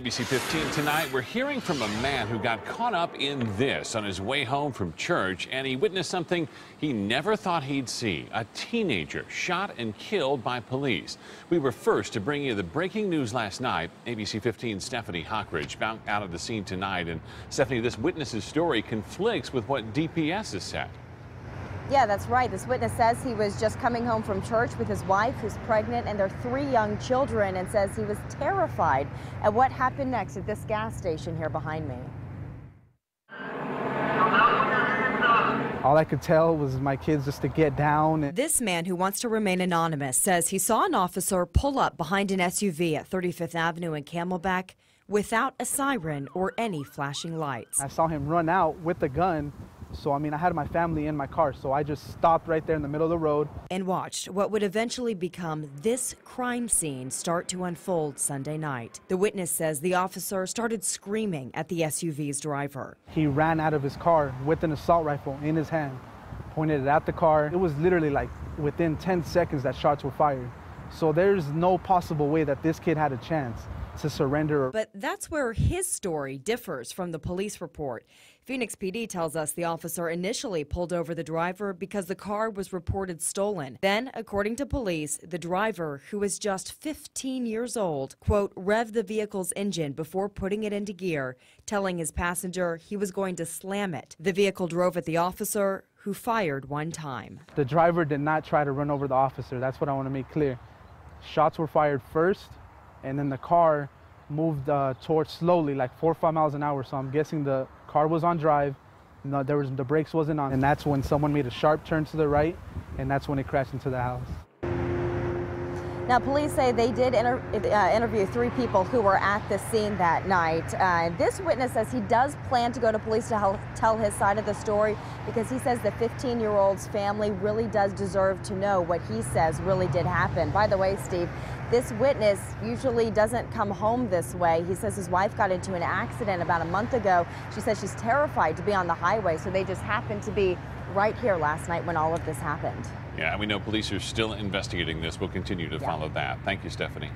DPC 15 tonight, we're hearing from a man who got caught up in this on his way home from church, and he witnessed something he never thought he'd see. A teenager shot and killed by police. We were first to bring you the breaking news last night. ABC 15's Stephanie Hockridge back out of the scene tonight. And Stephanie, this witness's story conflicts with what DPS has said. Yeah, that's right. This witness says he was just coming home from church with his wife, who's pregnant, and their 3 young children, and says he was terrified at what happened next at this gas station here behind me. All I could tell was my kids just to get down. This man, who wants to remain anonymous, says he saw an officer pull up behind an SUV at 35th Avenue in Camelback without a siren or any flashing lights. I saw him run out with the gun. So, I had my family in my car, so I just stopped right there in the middle of the road. And watched what would eventually become this crime scene start to unfold Sunday night. The witness says the officer started screaming at the SUV's driver. He ran out of his car with an assault rifle in his hand, pointed it at the car. It was literally like within 10 seconds that shots were fired. So there's no possible way that this kid had a chance to surrender. But that's where his story differs from the police report. Phoenix PD tells us the officer initially pulled over the driver because the car was reported stolen. Then, according to police, the driver, who was just 15 years old, quote, revved the vehicle's engine before putting it into gear, telling his passenger he was going to slam it. The vehicle drove at the officer, who fired 1 time. The driver did not try to run over the officer. That's what I want to make clear. Shots were fired first, and then the car moved towards slowly, like 4 or 5 miles an hour. So I'm guessing the car was on drive. No, the brakes wasn't on, and that's when someone made a sharp turn to the right, and that's when it crashed into the house. Now, police say they did interview 3 people who were at the scene that night. This witness says he does plan to go to police to help tell his side of the story, because he says the 15-year-old's family really does deserve to know what he says really did happen. By the way, Steve, this witness usually doesn't come home this way. He says his wife got into an accident about a month ago. She says she's terrified to be on the highway, so they just happened to be right here last night when all of this happened. Yeah, we know police are still investigating this. We'll continue to follow that. Thank you, Stephanie.